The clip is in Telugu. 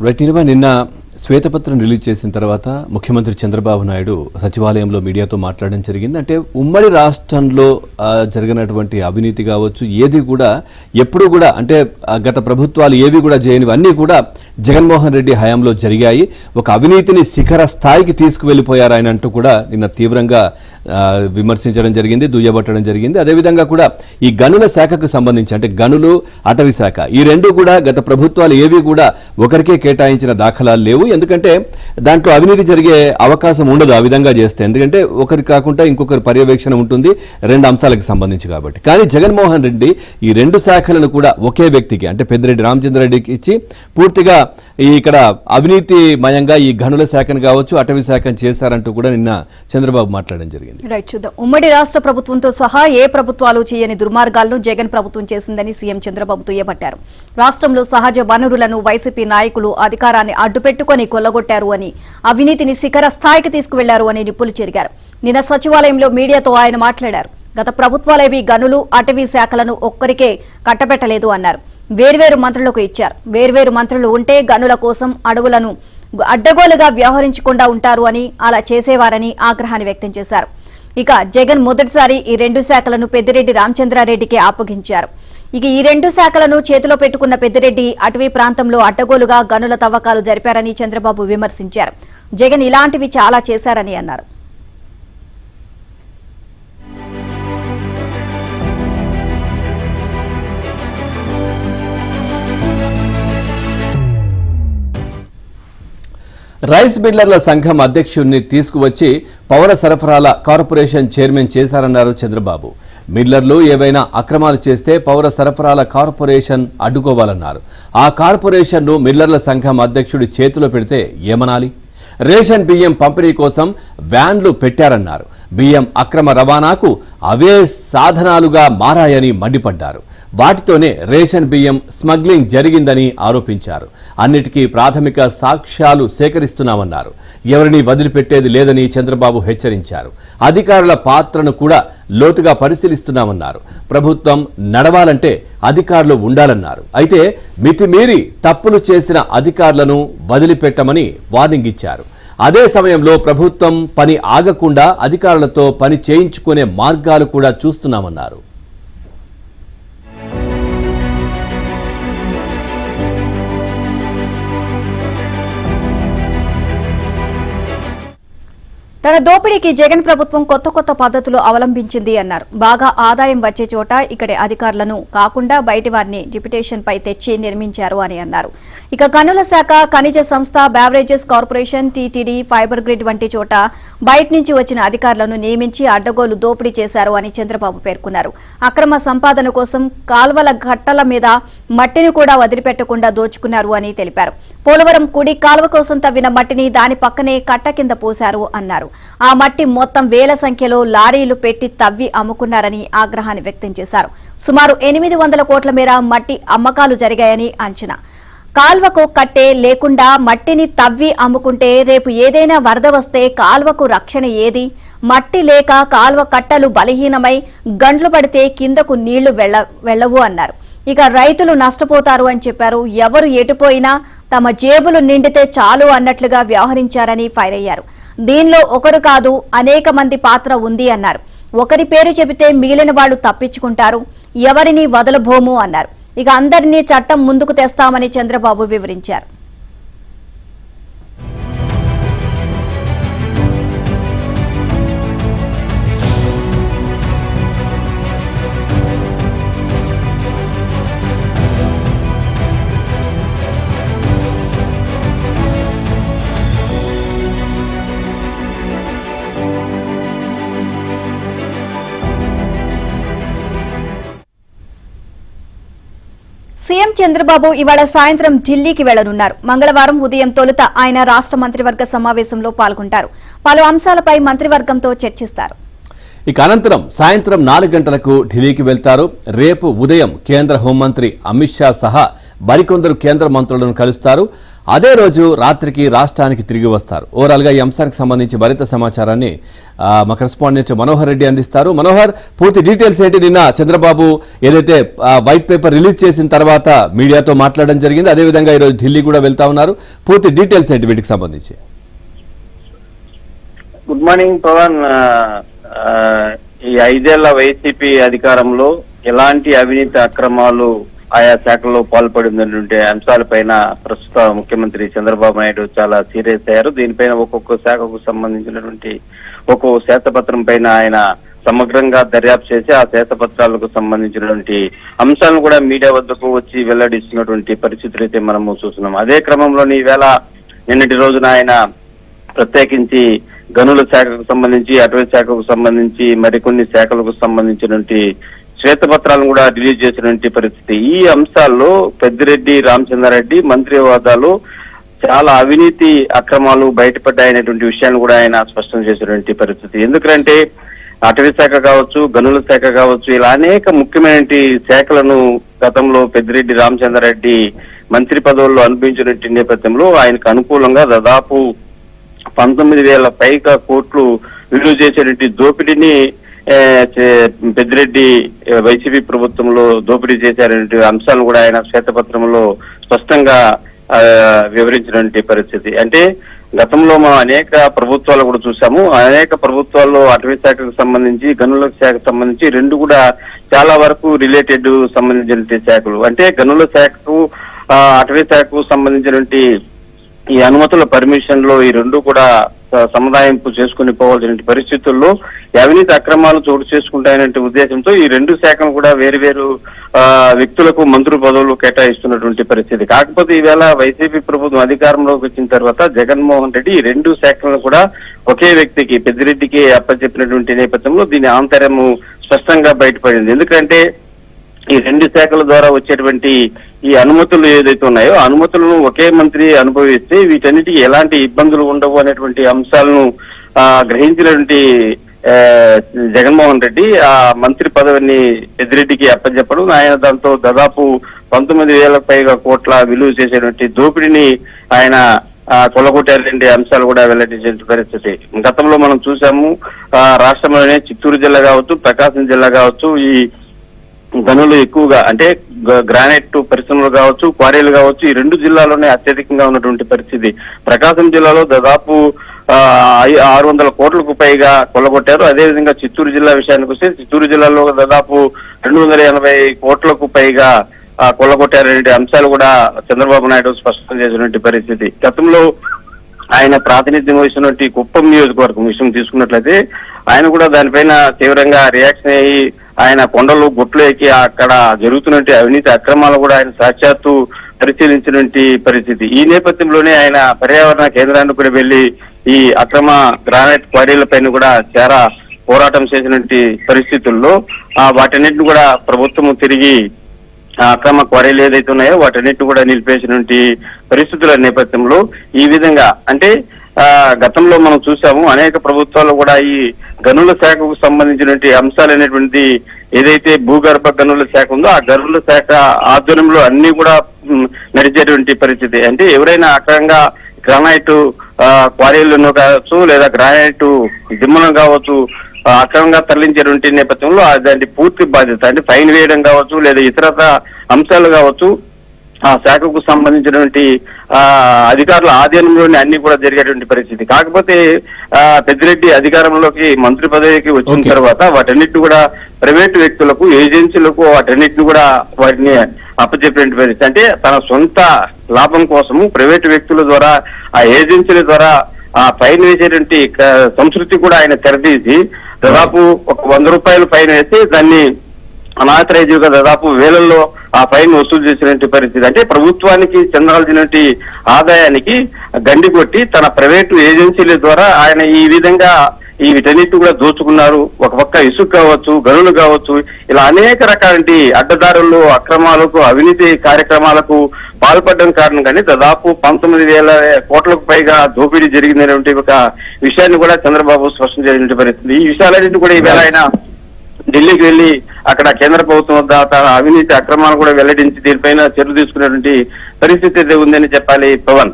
రైట్ నిన్న శ్వేతపత్రం రిలీజ్ చేసిన తర్వాత ముఖ్యమంత్రి చంద్రబాబు నాయుడు సచివాలయంలో మీడియాతో మాట్లాడడం జరిగింది. అంటే ఉమ్మడి రాష్ట్రంలో జరిగినటువంటి అవినీతి కావచ్చు ఏది కూడా ఎప్పుడు కూడా అంటే గత ప్రభుత్వాలు ఏవి కూడా చేయనివన్నీ కూడా జగన్మోహన్ రెడ్డి హయాంలో జరిగాయి. ఒక అవినీతిని శిఖర స్థాయికి తీసుకువెళ్ళిపోయారు ఆయన అంటూ కూడా నిన్న తీవ్రంగా విమర్శించడం జరిగింది, దుయ్యబట్టడం జరిగింది. అదేవిధంగా కూడా ఈ గనుల శాఖకు సంబంధించి అంటే గనులు అటవీ శాఖ ఈ రెండు కూడా గత ప్రభుత్వాలు ఏవి కూడా ఒకరికే కేటాయించిన దాఖలాలు లేవు. ఎందుకంటే దాంట్లో అవినీతి జరిగే అవకాశం ఉండదు ఆ విధంగా చేస్తే, ఎందుకంటే ఒకరి కాకుండా ఇంకొకరి పర్యవేక్షణ ఉంటుంది రెండు అంశాలకు సంబంధించి కాబట్టి. కానీ జగన్మోహన్ రెడ్డి ఈ రెండు శాఖలను కూడా ఒకే వ్యక్తికి అంటే పెద్దిరెడ్డి రామచంద్రారెడ్డికి ఇచ్చి పూర్తిగా ఇక్కడ అవినీతిమయంగా ఈ గనుల శాఖను కావచ్చు అటవీ శాఖను చేశారంటూ కూడా నిన్న చంద్రబాబు మాట్లాడడం జరిగింది. రైట్, చూద్దాం. ఉమ్మడి రాష్ట్ర ప్రభుత్వంతో సహా ఏ ప్రభుత్వాలు చేయని దుర్మార్గాలను జగన్ ప్రభుత్వం చేసిందని సీఎం చంద్రబాబు దుయ్యబట్టారు. రాష్ట్రంలో సహజ వనరులను వైసీపీ నాయకులు అధికారాన్ని అడ్డుపెట్టుకుని కొల్లగొట్టారు అని, అవినీతిని శిఖర స్థాయికి తీసుకువెళ్లారు అని నిప్పులు చెరిగారు. నిన్న సచివాలయంలో మీడియాతో ఆయన మాట్లాడారు. గత ప్రభుత్వాలేవి గనులు అటవీ శాఖలను ఒక్కరికే కట్టబెట్టలేదు అన్నారు. వేర్వేరు మంత్రులకు ఇచ్చారు. వేర్వేరు మంత్రులు ఉంటే గనుల కోసం అడవులను అడ్డగోలుగా వ్యవహరించకుండా ఉంటారు అని, అలా చేసేవారని ఆగ్రహాన్ని వ్యక్తం చేశారు. ఇక జగన్ మొదటిసారి ఈ రెండు శాఖలను పెద్దిరెడ్డి రామచంద్రారెడ్డికి అప్పగించారు. ఇక ఈ రెండు శాఖలను చేతిలో పెట్టుకున్న పెద్దిరెడ్డి అటవీ ప్రాంతంలో అడ్డగోలుగా గనుల తవ్వకాలు జరిపారని చంద్రబాబు విమర్శించారు. జగన్ ఇలాంటివి చాలా చేశారని అన్నారు. రైస్ మిల్లర్ల సంఘం అధ్యక్షుడిని తీసుకువచ్చి పౌర సరఫరాల కార్పొరేషన్ చైర్మన్ చేశారన్నారు చంద్రబాబు. మిల్లర్లు ఏవైనా అక్రమాలు చేస్తే పౌర సరఫరాల కార్పొరేషన్ అడ్డుకోవాలన్నారు. ఆ కార్పొరేషన్ను మిల్లర్ల సంఘం అధ్యక్షుడి చేతిలో పెడితే ఏమనాలి? రేషన్ బియ్యం పంపిణీ కోసం వ్యాన్లు పెట్టారన్నారు. బియ్యం అక్రమ రవాణాకు అవే సాధనాలుగా మారాయని మండిపడ్డారు. వాటితోనే రేషన్ బియ్యం స్మగ్లింగ్ జరిగిందని ఆరోపించారు. అన్నిటికీ ప్రాథమిక సాక్ష్యాలు సేకరిస్తున్నామన్నారు. ఎవరిని వదిలిపెట్టేది లేదని చంద్రబాబు హెచ్చరించారు. అధికారుల పాత్రను కూడా లోతుగా పరిశీలిస్తున్నామన్నారు. ప్రభుత్వం నడవాలంటే అధికారులు ఉండాలన్నారు. అయితే మితిమీరి తప్పులు చేసిన అధికారులను వదిలిపెట్టమని వార్నింగ్ ఇచ్చారు. అదే సమయంలో ప్రభుత్వం పని ఆగకుండా అధికారులతో పని చేయించుకునే మార్గాలు కూడా చూస్తున్నామన్నారు. తన దోపిడీకి జగన్ ప్రభుత్వం కొత్త కొత్త పద్ధతులు అవలంబించింది అన్నారు. బాగా ఆదాయం వచ్చే చోట ఇక్కడి అధికారులను కాకుండా బయటి వారిని డిప్యుటేషన్ పై తెచ్చి నిర్మించారు అని అన్నారు. ఇక గనుల శాఖ, ఖనిజ సంస్థ, beverages corporation, TTD, fibre grid వంటి చోట బయట నుంచి వచ్చిన అధికారులను నియమించి అడ్డగోలు దోపిడీ చేశారు అని చంద్రబాబు పేర్కొన్నారు. అక్రమ సంపాదన కోసం కాల్వల గట్టల మీద మట్టిని కూడా వదిలిపెట్టకుండా దోచుకున్నారు అని తెలిపారు. పోలవరం కుడి కాలువ కోసం తవ్విన మట్టిని దాని పక్కనే కట్ట కింద పోశారు అన్నారు. ఆ మట్టి మొత్తం వేల సంఖ్యలో లారీలు పెట్టి తవ్వి అమ్ముకున్నారని ఆగ్రహాన్ని వ్యక్తం చేశారు. సుమారు 800 కోట్ల మేర మట్టి అమ్మకాలు జరిగాయని అంచనా. కాల్వకు కట్టే లేకుండా మట్టిని తవ్వి అమ్ముకుంటే రేపు ఏదైనా వరద వస్తే కాల్వకు రక్షణ ఏది? మట్టి లేక కాల్వ కట్టలు బలహీనమై గండ్లు పడితే కిందకు నీళ్లు వెళ్లవు అన్నారు. ఇక రైతులు నష్టపోతారు అని చెప్పారు. ఎవరు ఎటుపోయినా తమ జేబులు నిండితే చాలు అన్నట్లుగా వ్యవహరించారని ఫైర్ అయ్యారు. దీనిలో ఒకరు కాదు అనేక మంది పాత్ర ఉంది అన్నారు. ఒకరి పేరు చెబితే మిగిలిన వాళ్లు తప్పించుకుంటారు, ఎవరిని వదలబోము అన్నారు. ఇక అందరినీ చట్టం ముందుకు తెస్తామని చంద్రబాబు వివరించారు. సీఎం చంద్రబాబు ఇవాళ సాయంత్రం ఢిల్లీకి వెళ్లనున్నారు. మంగళవారం ఉదయం తొలుత ఆయన రాష్ట్ర మంత్రివర్గ సమావేశంలో పాల్గొంటారు. పలు అంశాలపై మంత్రివర్గంతో చర్చిస్తారు. ఇక అనంతరం సాయంత్రం 4 గంటలకు ఢిల్లీకి వెళ్తారు. రేపు ఉదయం కేంద్ర హోంమంత్రి అమిత్ షా సహా మరికొందరు కేంద్ర మంత్రులను కలుస్తారు. అదే రోజు రాత్రికి రాష్ట్రానికి తిరిగి వస్తారు. ఓవరాల్గా ఈ అంశానికి సంబంధించి మరింత సమాచారాన్ని మా కరెస్పాండెంట్ మనోహర్ రెడ్డి అందిస్తారు. మనోహర్, పూర్తి డీటెయిల్స్ ఏంటి? నిన్న చంద్రబాబు ఏదైతే వైట్ పేపర్ రిలీజ్ చేసిన తర్వాత మీడియాతో మాట్లాడడం జరిగింది, అదేవిధంగా ఈరోజు ఢిల్లీ కూడా వెళ్తా ఉన్నారు. పూర్తి డీటెయిల్స్ ఏంటి వీటికి సంబంధించి? Good morning Pavan. ఈ 5 ఏళ్ల వైసీపీ అధికారంలో ఎలాంటి అవినీతి అక్రమాలు ఆయా శాఖల్లో పాల్పడిందనే అంశాలపైన ప్రస్తుత ముఖ్యమంత్రి చంద్రబాబు నాయుడు చాలా సీరియస్ అయ్యారు. దీనిపైన ఒక్కొక్క శాఖకు సంబంధించినటువంటి ఒక్కొక్క శ్వేతపత్రం పైన ఆయన సమగ్రంగా దర్యాప్తు చేసి ఆ శ్వేతపత్రాలకు సంబంధించినటువంటి అంశాలను కూడా మీడియా వద్దకు వచ్చి వెల్లడిస్తున్నటువంటి పరిస్థితులు అయితే మనము చూస్తున్నాం. అదే క్రమంలోని ఈవేళ నిన్నటి రోజున ఆయన ప్రత్యేకించి గనుల శాఖకు సంబంధించి, అటవీ శాఖకు సంబంధించి, మరికొన్ని శాఖలకు సంబంధించినటువంటి శ్వేతపత్రాలను కూడా రిలీజ్ చేసినటువంటి పరిస్థితి. ఈ అంశాల్లో పెద్దిరెడ్డి రామచంద్రారెడ్డి మంత్రి హోదాలో చాలా అవినీతి అక్రమాలు బయటపడ్డాయనేటువంటి విషయాన్ని కూడా ఆయన స్పష్టం చేసినటువంటి పరిస్థితి. ఎందుకంటే అటవీ శాఖ కావచ్చు, గనుల శాఖ కావచ్చు, ఇలా అనేక ముఖ్యమైన శాఖలను గతంలో పెద్దిరెడ్డి రామచంద్రారెడ్డి మంత్రి పదవుల్లో అనుభవించినటువంటి నేపథ్యంలో ఆయనకు అనుకూలంగా దాదాపు 19,000 పైగా కోట్లు విలువ చేసేటువంటి దోపిడీని పెద్దిరెడ్డి వైసీపీ ప్రభుత్వంలో దోపిడీ చేశారనే అంశాలను కూడా ఆయన శ్వేతపత్రంలో స్పష్టంగా వివరించినటువంటి పరిస్థితి. అంటే గతంలో మనం అనేక ప్రభుత్వాలు కూడా చూసాము. అనేక ప్రభుత్వాల్లో అటవీ శాఖకు సంబంధించి, గనుల శాఖకు సంబంధించి రెండు కూడా చాలా వరకు రిలేటెడ్ సంబంధించిన శాఖలు. అంటే గనుల శాఖకు, అటవీ శాఖకు సంబంధించినటువంటి ఈ అనుమతుల పర్మిషన్లో ఈ రెండు కూడా సముదాయింపు చేసుకుని పోవాల్సిన పరిస్థితుల్లో అవినీతి అక్రమాలు చోటు చేసుకుంటాయనే ఉద్దేశంతో ఈ రెండు శాఖలు కూడా వేరు వ్యక్తులకు మంత్రి పదవులు కేటాయిస్తున్నటువంటి పరిస్థితి. కాకపోతే ఈవేళ వైసీపీ ప్రభుత్వం అధికారంలోకి వచ్చిన తర్వాత జగన్మోహన్ రెడ్డి ఈ రెండు శాఖలను కూడా ఒకే వ్యక్తికి, పెద్దిరెడ్డికి అప్పచెప్పినటువంటి నేపథ్యంలో దీని ఆంతర్యము స్పష్టంగా బయటపడింది. ఎందుకంటే ఈ రెండు శాఖల ద్వారా వచ్చేటువంటి ఈ అనుమతులు ఏదైతే ఉన్నాయో అనుమతులను ఒకే మంత్రి అనుభవిస్తే వీటన్నిటికీ ఎలాంటి ఇబ్బందులు ఉండవు అనేటువంటి అంశాలను గ్రహించినటువంటి జగన్మోహన్ రెడ్డి ఆ మంత్రి పదవిని పెద్దిరెడ్డికి అప్పచెప్పడం, ఆయన దాంతో దాదాపు 19,000 పైగా కోట్ల విలువ చేసేటువంటి దోపిడీని ఆయన కొలగొట్టారంటే అంశాలు కూడా వెల్లడించే పరిస్థితి. గతంలో మనం చూసాము, రాష్ట్రంలోనే చిత్తూరు జిల్లా కావచ్చు, ప్రకాశం జిల్లా కావచ్చు, ఈ గనులు ఎక్కువగా అంటే గ్రానైట్ పరిశ్రమలు కావచ్చు, క్వారీలు కావచ్చు, ఈ రెండు జిల్లాలోనే అత్యధికంగా ఉన్నటువంటి పరిస్థితి. ప్రకాశం జిల్లాలో దాదాపు 600 కోట్లకు పైగా కొల్లగొట్టారు. అదేవిధంగా చిత్తూరు జిల్లా విషయానికి వస్తే చిత్తూరు జిల్లాలో దాదాపు 280 కోట్లకు పైగా కొల్లగొట్టారనే అంశాలు కూడా చంద్రబాబు నాయుడు స్పష్టం చేసినటువంటి పరిస్థితి. గతంలో ఆయన ప్రాతినిధ్యం వహిస్తున్నటువంటి కుప్పం నియోజకవర్గం విషయం తీసుకున్నట్లయితే ఆయన కూడా దానిపైన తీవ్రంగా రియాక్షన్ అయ్యి ఆయన కొండలు గుట్లు ఎక్కి అక్కడ జరుగుతున్నటువంటి అవినీతి అక్రమాలు కూడా ఆయన సాక్షాత్తు పరిశీలించినటువంటి పరిస్థితి. ఈ నేపథ్యంలోనే ఆయన పర్యావరణ కేంద్రానికి కూడా వెళ్లి ఈ అక్రమ గ్రానైట్ క్వారీలపైన కూడా చాలా పోరాటం చేసినటువంటి పరిస్థితుల్లో వాటన్నిటిని కూడా ప్రభుత్వం తిరిగి అక్రమ క్వారీలు ఏదైతే ఉన్నాయో వాటన్నిటిని కూడా నిలిపేసినటువంటి పరిస్థితుల నేపథ్యంలో ఈ విధంగా అంటే గతంలో మనం చూసాము అనేక ప్రభుత్వాలు కూడా ఈ గనుల శాఖకు సంబంధించినటువంటి అంశాలు అనేటువంటి ఏదైతే భూగర్భ గనుల శాఖ ఉందో ఆ గనుల శాఖ ఆధ్వర్యంలో అన్ని కూడా నడిచేటువంటి పరిస్థితి. అంటే ఎవరైనా అక్రమంగా గ్రానైట్ క్వారీలను కావచ్చు లేదా గ్రానైట్ దిమ్మలను కావచ్చు అక్రమంగా తరలించేటువంటి నేపథ్యంలో దాని పూర్తి బాధ్యత అంటే ఫైన్ వేయడం కావచ్చు లేదా ఇతరత అంశాలు కావచ్చు ఆ శాఖకు సంబంధించినటువంటి అధికారుల ఆధీనంలోని అన్ని కూడా జరిగేటువంటి పరిస్థితి. కాకపోతే పెద్దిరెడ్డి అధికారంలోకి మంత్రి పదవికి వచ్చిన తర్వాత వాటన్నిటిని కూడా ప్రైవేటు వ్యక్తులకు, ఏజెన్సీలకు వాటన్నిటిని కూడా వాటిని అప్పచెప్పేటువంటి పరిస్థితి. అంటే తన సొంత లాభం కోసము ప్రైవేటు వ్యక్తుల ద్వారా ఆ ఏజెన్సీల ద్వారా ఆ ఫైన్ వేసేటువంటి సంస్కృతి కూడా ఆయన తెరదీసి దాదాపు ఒక 100 రూపాయలు ఫైన్ వేసి దాన్ని అనాథరైజ్గా దాదాపు వేలల్లో ఆ ఫైన్ వసూలు చేసినటువంటి పరిస్థితి. అంటే ప్రభుత్వానికి చెందాల్సినటువంటి ఆదాయానికి గండి కొట్టి తన ప్రైవేటు ఏజెన్సీల ద్వారా ఆయన ఈ విధంగా ఈ వీటన్నిటి కూడా దోచుకున్నారు. ఒక పక్క ఇసుక కావచ్చు, గనులు కావచ్చు, ఇలా అనేక రకాల అడ్డదారులు, అక్రమాలకు, అవినీతి కార్యక్రమాలకు పాల్పడడం కారణంగానే దాదాపు 19,000 కోట్లకు పైగా దోపిడీ జరిగిందనేటువంటి ఒక విషయాన్ని కూడా చంద్రబాబు స్పష్టం చేసినటువంటి పరిస్థితి. ఈ విషయాలన్నింటి కూడా ఈవేళ ఆయన ఢిల్లీకి వెళ్లి అక్కడ కేంద్ర ప్రభుత్వం వద్ద తన అవినీతి అక్రమాలు కూడా వెల్లడించి దీనిపైన చర్యలు తీసుకునేటువంటి పరిస్థితి అయితే ఉందని చెప్పాలి పవన్.